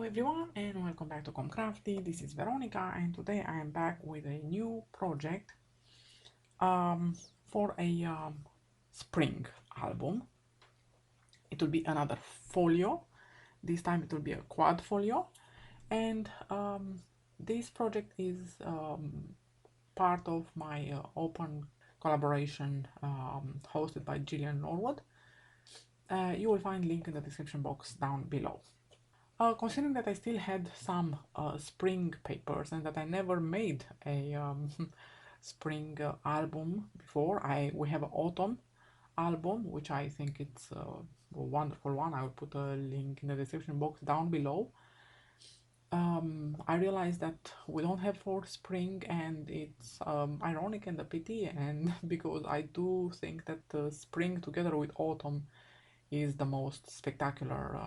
everyone and welcome back to Crafty. This is Veronica and today I am back with a new project for a spring album. It will be another folio. This time it will be a quad folio, and this project is part of my open collaboration hosted by Gillian Norwood. You will find link in the description box down below. Considering that I still had some spring papers and that I never made a spring album before, we have an autumn album, which I think it's a wonderful one. I will put a link in the description box down below. I realized that we don't have for spring, and it's ironic and a pity, and because I do think that spring together with autumn is the most spectacular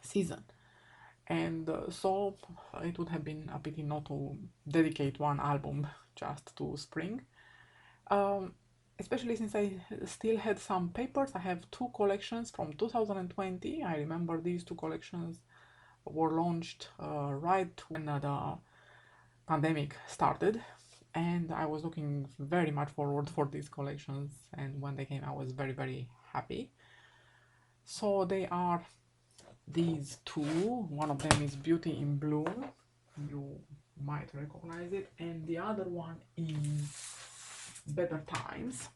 season, and so it would have been a pity not to dedicate one album just to spring, especially since I still had some papers. I have two collections from 2020. I remember these two collections were launched right when the pandemic started, and I was looking very much forward for these collections, and when they came I was very happy. So they are these two. One of them is Beauty in Bloom, you might recognize it, and the other one is Better Times,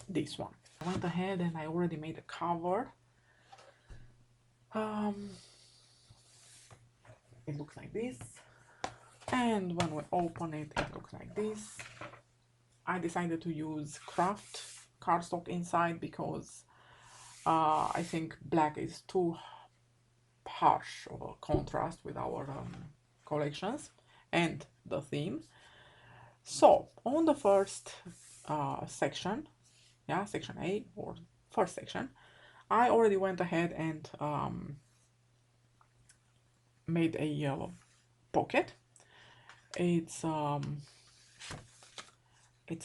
this one. I went ahead and I already made a cover. It looks like this, and when we open it, it looks like this. I decided to use craft cardstock inside because I think black is too harsh of a contrast with our collections and the theme. So on the first section, section A or first section, I already went ahead and made a pocket. It's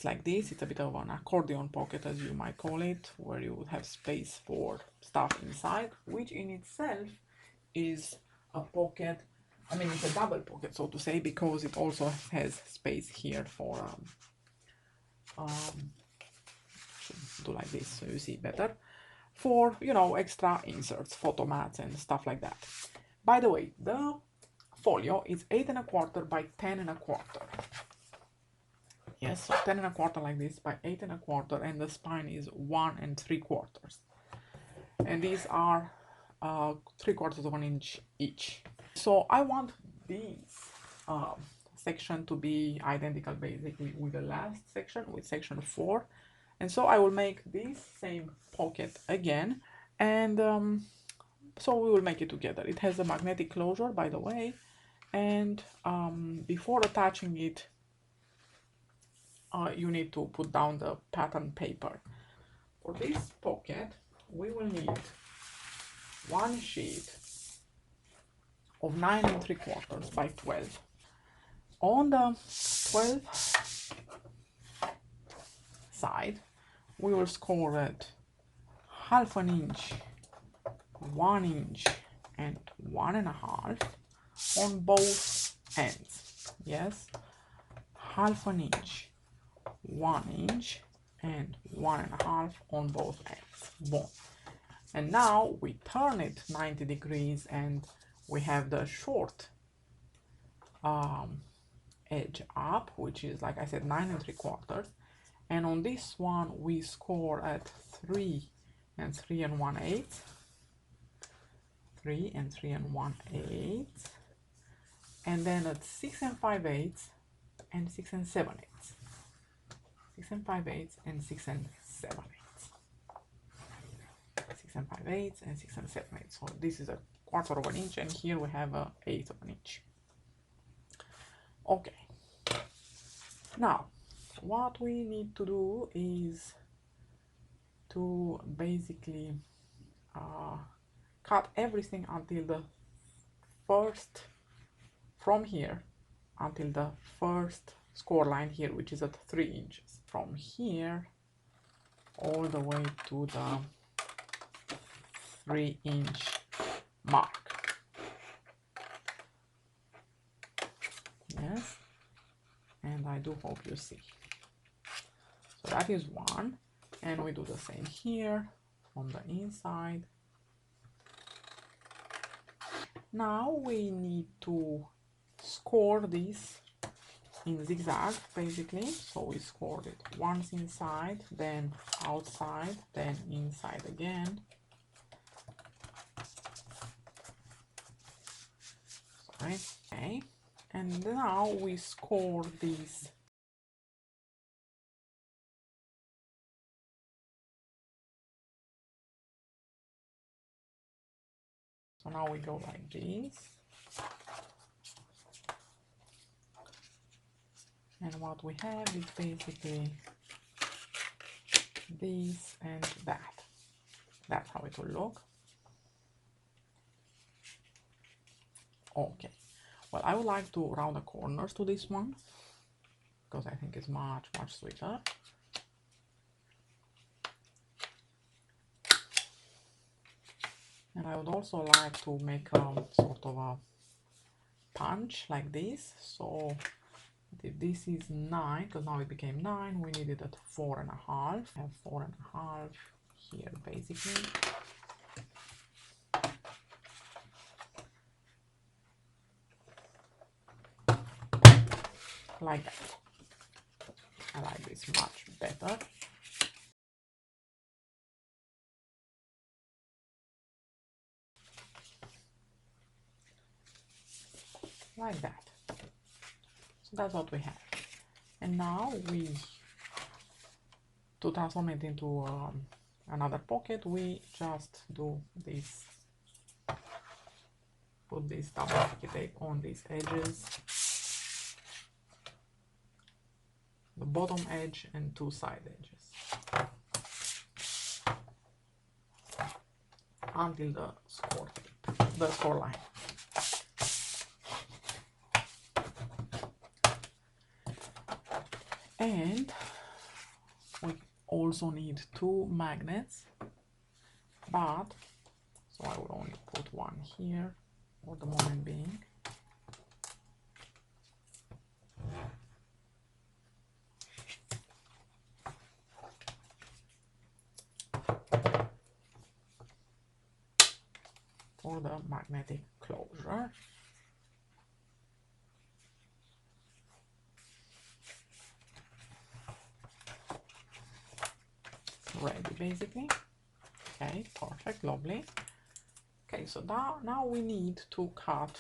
like this. It's a bit of an accordion pocket, as you might call it, where you would have space for stuff inside, which in itself is a pocket. I mean, it's a double pocket, so to say, because it also has space here for should do like this so you see better, for, you know, extra inserts, photo mats and stuff like that. By the way, the folio is 8 1/4 by 10 1/4. Yes, so 10 1/4 like this by 8 1/4, and the spine is 1 3/4, and these are 3/4 of an inch each. So I want these section to be identical basically with the last section, with section 4, and so I will make this same pocket again, and so we will make it together. It has a magnetic closure, by the way, and before attaching it you need to put down the pattern paper. For this pocket we will need one sheet of 9 3/4 by 12. On the 12 side we will score at 1/2 inch, 1 inch and 1 1/2 on both ends. Yes, 1/2 inch, 1 inch and 1 1/2 on both ends. Boom. And now we turn it 90 degrees and we have the short edge up, which is, like I said, 9 3/4, and on this one we score at 3 3 1/8, 3 3 1/8, and then at 6 5/8 and 6 7/8, 6 5/8 and 6 7/8, 6 5/8 and 6 7/8. So this is a 1/4 of an inch, and here we have a 1/8 of an inch. Okay, now what we need to do is to basically cut everything until the first, from here until the first score line here, which is at 3 inches. From here all the way to the 3 inch mark. Yes, and I do hope you see. So that is one, and we do the same here on the inside. Now we need to score this in zigzag basically, so we scored it once inside, then outside, then inside again. Sorry. Okay, and now we score these so now we go like this, and what we have is basically this and that. That's how it will look. Okay, well, I would like to round the corners to this one because I think it's much sweeter. And I would also like to make a sort of a punch like this. So if this is 9, because now it became 9, we need it at 4.5. I have 4.5 here basically. Like that. I like this much better. Like that. So that's what we have. And now to transform it into another pocket, we just do this. Put this double sticky tape on these edges. The bottom edge and 2 side edges. Until the score tape, the score line. And we also need 2 magnets, but so I will only put one here for the moment being. For the magnetic closure. Ready basically. Okay, perfect, lovely. Okay, so now we need to cut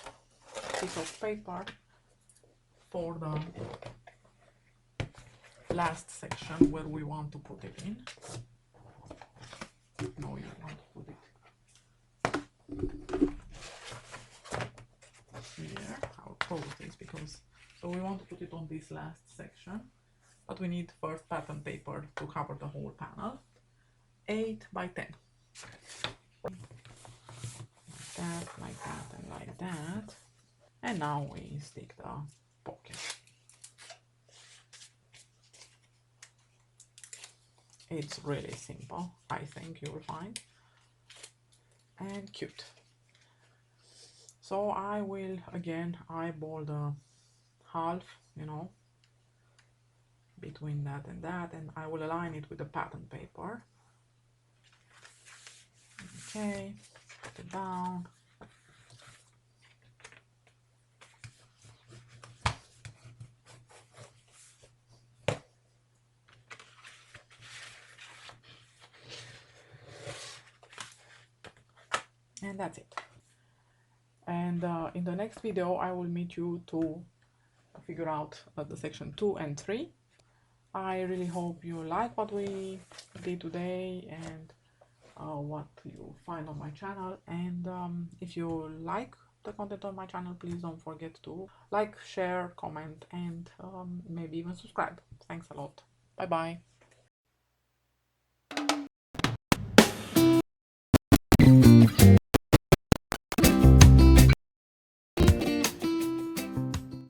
a piece of paper for the last section where we want to put it in. No, you want to put it here. I'll close this because so we want to put it on this last section, but we need first pattern paper to cover the whole panel. 8 by 10. Like that, and like that. And now we stick the pocket. It's really simple, I think you will find, and cute. So I will again eyeball the half, you know, between that, and I will align it with the pattern paper. Okay, put it down. And that's it. And in the next video I will meet you to figure out the section 2 and 3. I really hope you like what we did today and what you find on my channel. And if you like the content on my channel, please don't forget to like, share, comment, and maybe even subscribe. Thanks a lot. Bye bye.